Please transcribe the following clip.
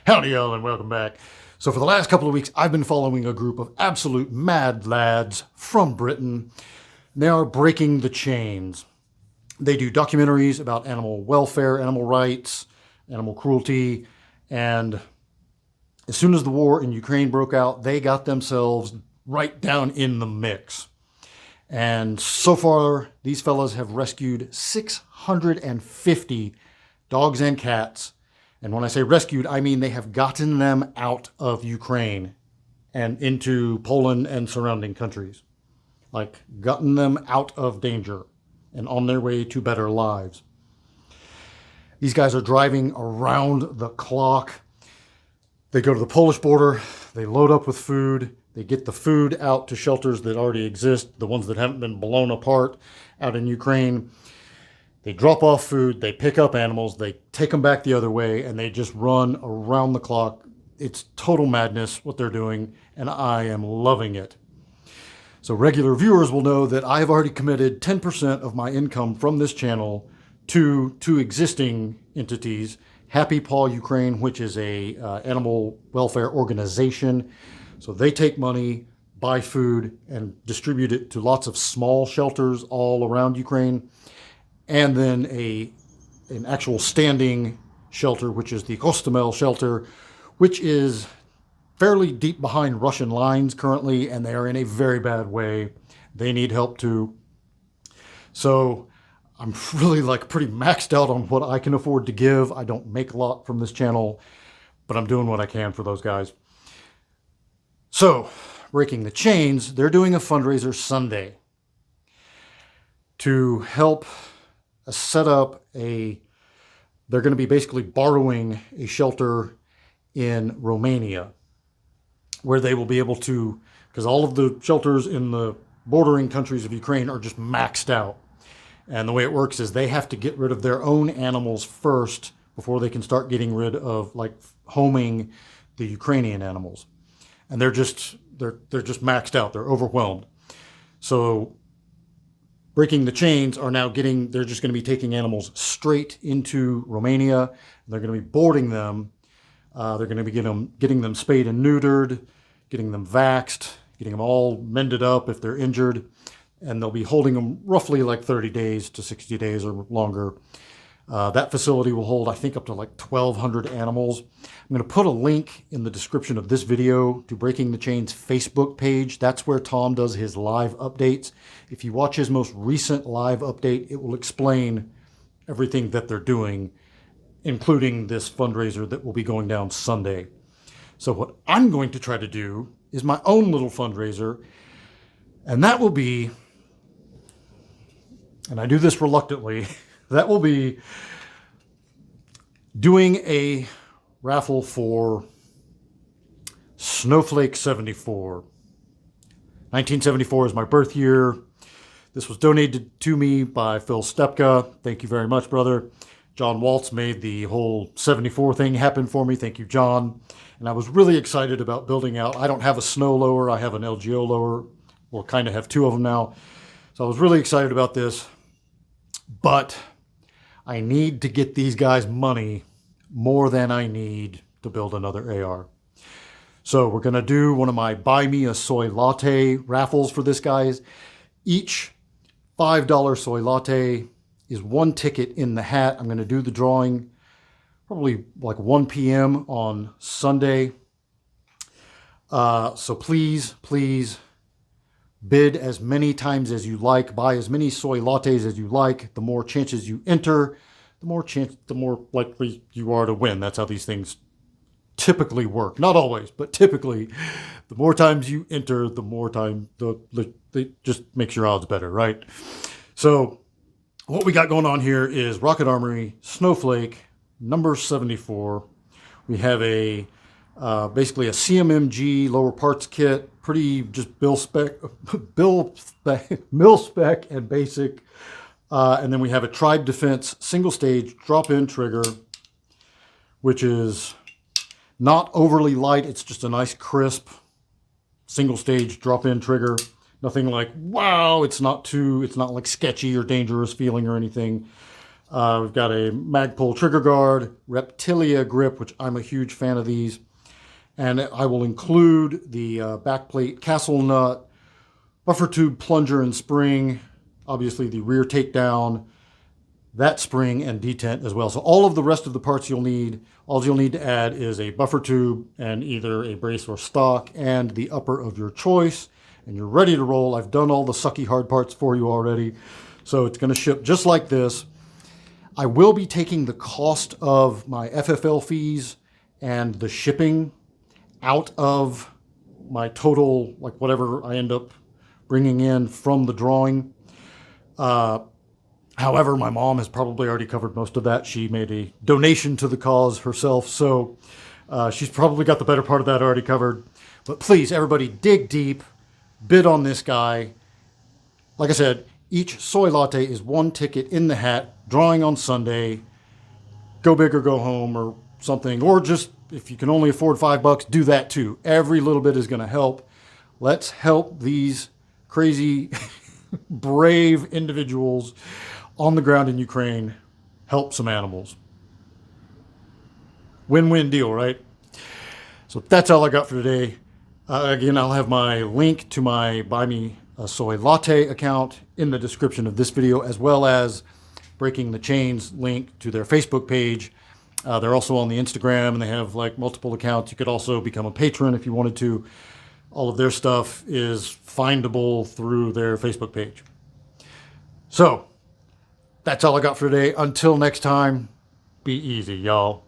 Howdy y'all and welcome back. So for the last couple of weeks, I've been following a group of absolute mad lads from Britain. They are breaking the chains. They do documentaries about animal welfare, animal rights, animal cruelty, and as soon as the war in Ukraine broke out, they got themselves right down in the mix. And so far, these fellas have rescued 650 dogs and cats. And when I say rescued, I mean they have gotten them out of Ukraine and into Poland and surrounding countries. Like, gotten them out of danger and on their way to better lives. These guys are driving around the clock. They go to the Polish border, they load up with food, they get the food out to shelters that already exist, the ones that haven't been blown apart out in Ukraine. They drop off food, they pick up animals, they take them back the other way, and they just run around the clock. It's total madness what they're doing, and I am loving it. So regular viewers will know that I have already committed 10% of my income from this channel to two existing entities, Happy Paw Ukraine, which is a animal welfare organization. So they take money, buy food, and distribute it to lots of small shelters all around Ukraine. And then an actual standing shelter, which is the Kostomel shelter, which is fairly deep behind Russian lines currently, and they are in a very bad way. They need help too. So I'm really pretty maxed out on what I can afford to give. I don't make a lot from this channel, but I'm doing what I can for those guys. So, breaking the chains, they're doing a fundraiser Sunday to help set up they're going to be basically borrowing a shelter in Romania where they will be able to, because all of the shelters in the bordering countries of Ukraine are just maxed out. And the way it works is they have to get rid of their own animals first before they can start getting rid of homing the Ukrainian animals. And they're just maxed out. They're overwhelmed. So breaking the chains are now they're just going to be taking animals straight into Romania. They're going to be boarding them. They're going to be getting them spayed and neutered, getting them vaxxed, getting them all mended up if they're injured. And they'll be holding them roughly 30 days to 60 days or longer. That facility will hold, I think, up to 1,200 animals. I'm going to put a link in the description of this video to Breaking the Chains Facebook page. That's where Tom does his live updates. If you watch his most recent live update, it will explain everything that they're doing, including this fundraiser that will be going down Sunday. So what I'm going to try to do is my own little fundraiser, and that will be, and I do this reluctantly, that will be doing a raffle for Snowflake 74. 1974 is my birth year. This was donated to me by Phil Stepka. Thank you very much, brother. John Waltz made the whole 74 thing happen for me. Thank you, John. And I was really excited about building out. I don't have a snow lower. I have an LGO lower. Well, kind of have two of them now. So I was really excited about this. But I need to get these guys money more than I need to build another AR. So we're going to do one of my Buy Me a Soy Latte raffles for this, guys. Each $5 soy latte is one ticket in the hat. I'm going to do the drawing probably 1 p.m. on Sunday. So please bid as many times as you like. Buy as many soy lattes as you like. The more chances you enter, the more likely you are to win. That's how these things typically work. Not always, but typically, the more times you enter, the more time it just makes your odds better, right? So what we got going on here is Rocket Armory Snowflake number 74. We have basically a CMMG lower parts kit, pretty just mil spec and basic. And then we have a Tribe Defense single stage drop-in trigger, which is not overly light. It's just a nice crisp single stage drop-in trigger. Nothing wow, it's not sketchy or dangerous feeling or anything. We've got a Magpul trigger guard, Reptilia grip, which I'm a huge fan of these. And I will include the backplate castle nut, buffer tube plunger and spring, obviously the rear takedown, that spring and detent as well. So all of the rest of the parts you'll need, all you'll need to add is a buffer tube and either a brace or stock and the upper of your choice. And you're ready to roll. I've done all the sucky hard parts for you already. So it's going to ship just like this. I will be taking the cost of my FFL fees and the shipping out of my total, like whatever I end up bringing in from the drawing. However, my mom has probably already covered most of that. She made a donation to the cause herself, so she's probably got the better part of that already covered. But please, everybody, dig deep, bid on this guy. Like I said, each soy latte is one ticket in the hat, drawing on Sunday. Go big or go home or something. Or just, if you can only afford $5, do that too. Every little bit is going to help. Let's help these crazy, brave individuals on the ground in Ukraine help some animals. Win-win deal, right? So that's all I got for today. Again, I'll have my link to my Buy Me a Soy Latte account in the description of this video, as well as Breaking the Chains link to their Facebook page. They're also on the Instagram, and they have like multiple accounts. You could also become a patron if you wanted to. All of their stuff is findable through their Facebook page. So that's all I got for today. Until next time, be easy, y'all.